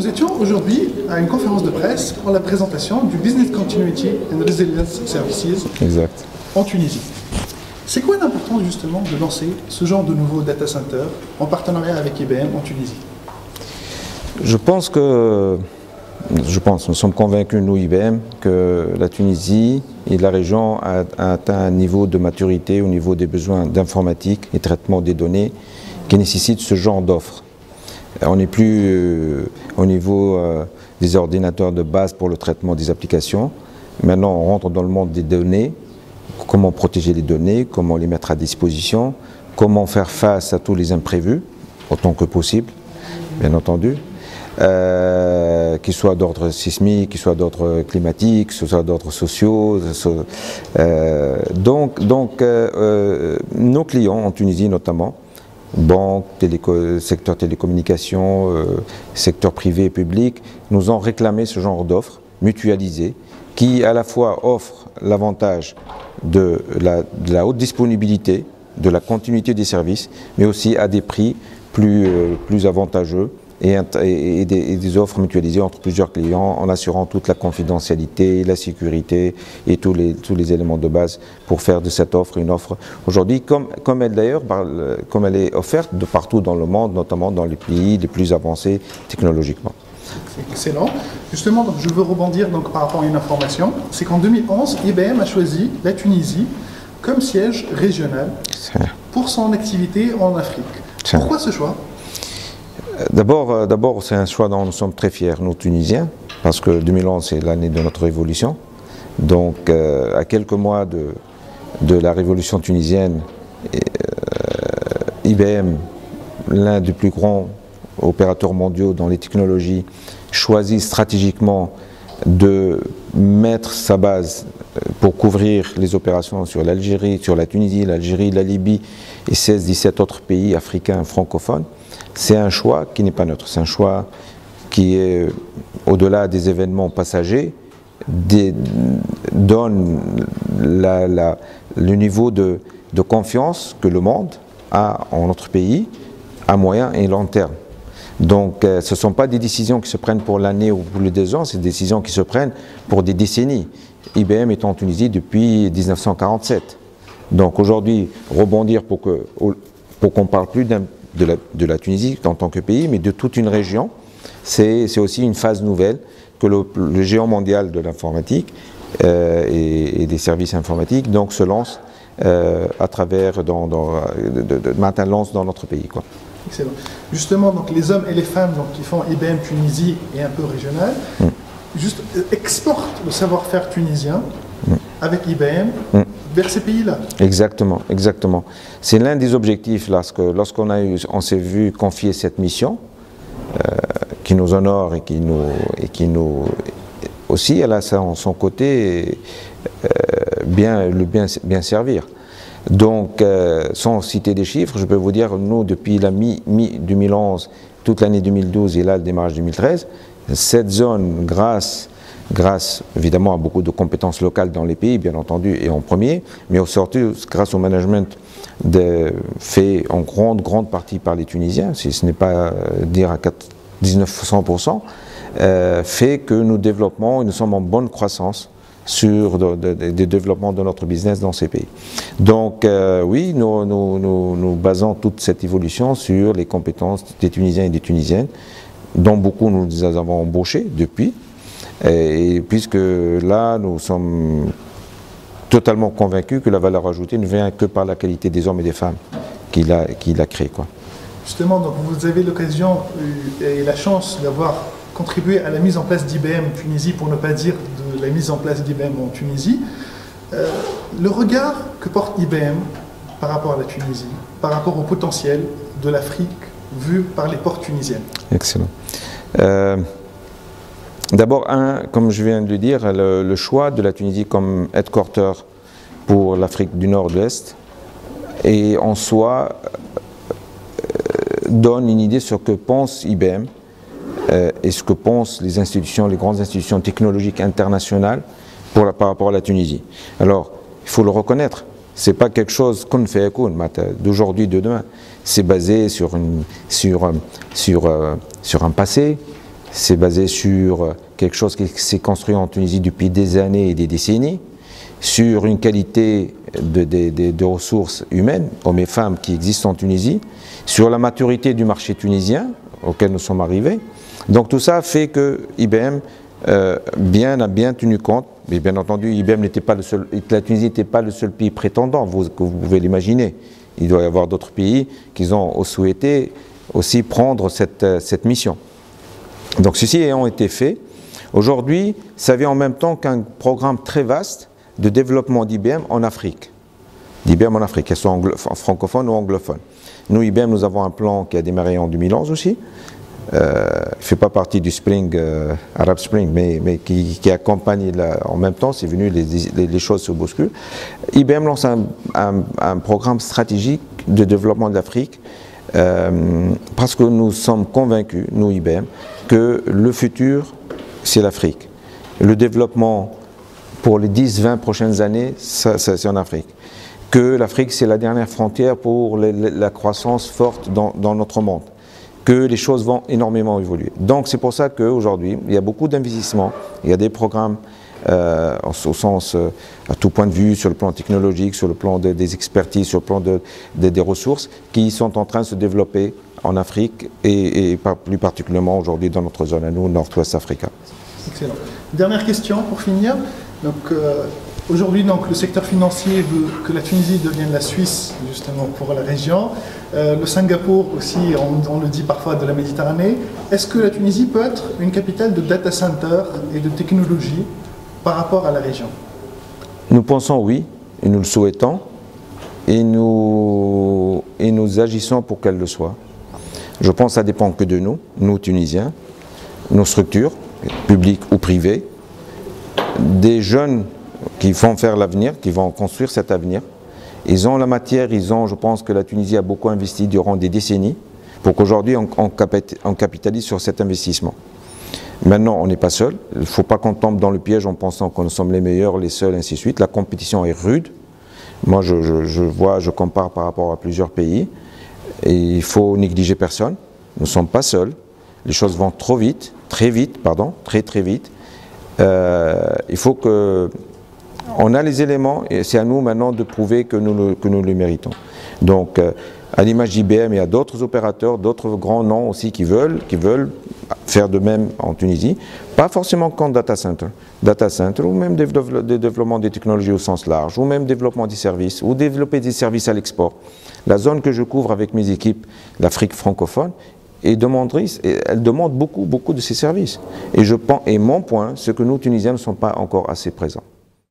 étions aujourd'hui à une conférence de presse pour la présentation du Business Continuity and Resilience Services exact. En Tunisie. C'est quoi l'importance justement de lancer ce genre de nouveau data center en partenariat avec IBM en Tunisie? Nous sommes convaincus, nous IBM, que la Tunisie et la région a atteint un niveau de maturité au niveau des besoins d'informatique et traitement des données qui nécessitent ce genre d'offres. On n'est plus au niveau des ordinateurs de base pour le traitement des applications. Maintenant, on rentre dans le monde des données. Comment protéger les données, comment les mettre à disposition, comment faire face à tous les imprévus, autant que possible, bien entendu, qu'ils soient d'ordre sismique, qu'ils soient d'ordre climatique, qu'ils soient d'ordre sociaux. Donc, nos clients en Tunisie notamment, banques, secteur télécommunications, secteur privé et public, nous ont réclamé ce genre d'offres mutualisées qui à la fois offrent l'avantage de la haute disponibilité, de la continuité des services, mais aussi à des prix plus avantageux et des offres mutualisées entre plusieurs clients en assurant toute la confidentialité, la sécurité et tous les éléments de base pour faire de cette offre une offre aujourd'hui comme elle est offerte de partout dans le monde, notamment dans les pays les plus avancés technologiquement. C'est excellent. Justement, donc, je veux rebondir par rapport à une information. C'est qu'en 2011, IBM a choisi la Tunisie comme siège régional pour son activité en Afrique. Pourquoi ce choix? D'abord, c'est un choix dont nous sommes très fiers, nous Tunisiens, parce que 2011, c'est l'année de notre révolution. Donc, à quelques mois de la révolution tunisienne, IBM, l'un des plus grands opérateurs mondiaux dans les technologies, choisit stratégiquement de mettre sa base pour couvrir les opérations sur l'Algérie, sur la Tunisie, l'Algérie, la Libye et 16-17 autres pays africains francophones. C'est un choix qui n'est pas neutre, c'est un choix qui est au-delà des événements passagers, donne le niveau de confiance que le monde a en notre pays à moyen et long terme. Donc ce ne sont pas des décisions qui se prennent pour l'année ou pour les 2 ans, c'est des décisions qui se prennent pour des décennies. IBM est en Tunisie depuis 1947. Donc aujourd'hui, rebondir pour qu'on ne parle plus de la Tunisie en tant que pays, mais de toute une région, c'est aussi une phase nouvelle que le géant mondial de l'informatique et des services informatiques donc, se lance à travers, matin lance dans notre pays, quoi. Excellent. Justement, donc, les hommes et les femmes qui font IBM Tunisie et un peu régional, juste exportent le savoir-faire tunisien avec IBM vers ces pays-là. Exactement, exactement. C'est l'un des objectifs lorsqu'on s'est vu confier cette mission qui nous honore et qui nous aussi, elle a son côté bien servir. Donc, sans citer des chiffres, je peux vous dire, nous, depuis la mi-2011, toute l'année 2012 et là, le démarrage 2013, cette zone, grâce évidemment à beaucoup de compétences locales dans les pays, bien entendu, et en premier, mais surtout grâce au management fait en grande partie par les Tunisiens, si ce n'est pas dire à 1900%, fait que nous sommes en bonne croissance sur des développements de notre business dans ces pays. Donc oui, nous basons toute cette évolution sur les compétences des Tunisiens et des Tunisiennes, dont beaucoup nous les avons embauchés depuis, et puisque là nous sommes totalement convaincus que la valeur ajoutée ne vient que par la qualité des hommes et des femmes qu'il a créé, quoi. Justement, donc vous avez l'occasion et la chance d'avoir contribué à la mise en place d'IBM Tunisie, pour ne pas dire de la mise en place d'IBM en Tunisie. Le regard que porte IBM par rapport à la Tunisie, par rapport au potentiel de l'Afrique vu par les portes tunisiennes. Excellent. D'abord, comme je viens de le dire, le choix de la Tunisie comme headquarter pour l'Afrique du Nord de l'Est et en soi donne une idée sur ce que pense IBM et ce que pensent les grandes institutions technologiques internationales par rapport à la Tunisie. Alors, il faut le reconnaître, ce n'est pas quelque chose qu'on fait d'aujourd'hui, de demain. C'est basé sur un passé, c'est basé sur quelque chose qui s'est construit en Tunisie depuis des années et des décennies, sur une qualité de ressources humaines, hommes et femmes, qui existent en Tunisie, sur la maturité du marché tunisien auquel nous sommes arrivés. Donc tout ça fait que IBM a bien tenu compte, mais bien entendu IBM n'était pas le seul, la Tunisie n'était pas le seul pays prétendant, que vous pouvez l'imaginer. Il doit y avoir d'autres pays qui ont souhaité aussi prendre cette mission. Donc ceci ayant été fait, aujourd'hui, ça vient en même temps qu'un programme très vaste de développement d'IBM en Afrique. D'IBM en Afrique, qu'elle soit francophone ou anglophone. Nous, IBM, nous avons un plan qui a démarré en 2011 aussi. Il ne fait pas partie du Spring, Arab Spring, mais qui accompagne en même temps, c'est venu, les choses se bousculent. IBM lance un programme stratégique de développement de l'Afrique parce que nous sommes convaincus, nous IBM, que le futur, c'est l'Afrique. Le développement pour les 10-20 prochaines années, c'est en Afrique. Que l'Afrique, c'est la dernière frontière pour la croissance forte dans notre monde. Que les choses vont énormément évoluer. Donc c'est pour ça qu'aujourd'hui, il y a beaucoup d'investissements, il y a des programmes au sens, à tout point de vue, sur le plan technologique, sur le plan des expertises, sur le plan des ressources, qui sont en train de se développer en Afrique et plus particulièrement aujourd'hui dans notre zone à nous, Nord-Ouest Africa. Excellent. Dernière question pour finir. Donc, aujourd'hui, le secteur financier veut que la Tunisie devienne la Suisse, justement, pour la région. Le Singapour aussi, on le dit parfois, de la Méditerranée. Est-ce que la Tunisie peut être une capitale de data center et de technologie par rapport à la région? Nous pensons oui, et nous le souhaitons, et nous agissons pour qu'elle le soit. Je pense que ça dépend que de nous, nous Tunisiens, nos structures, publiques ou privées, des jeunes qui vont faire l'avenir, qui vont construire cet avenir. Ils ont la matière, je pense que la Tunisie a beaucoup investi durant des décennies pour qu'aujourd'hui on capitalise sur cet investissement. Maintenant, on n'est pas seul. Il ne faut pas qu'on tombe dans le piège en pensant que nous sommes les meilleurs, les seuls, ainsi de suite. La compétition est rude. Moi, je compare par rapport à plusieurs pays. Et il ne faut négliger personne. Nous ne sommes pas seuls. Les choses vont trop vite, très vite, pardon, très vite. Il faut que... On a les éléments et c'est à nous maintenant de prouver que nous les méritons. Donc, à l'image d'IBM, il y a d'autres opérateurs, d'autres grands noms aussi qui veulent faire de même en Tunisie. Pas forcément qu'en data center. Data center ou même développement des technologies au sens large, ou même développement des services, ou développer des services à l'export. La zone que je couvre avec mes équipes, l'Afrique francophone, elle demande beaucoup de ces services. Et mon point, c'est que nous, Tunisiens, ne sommes pas encore assez présents.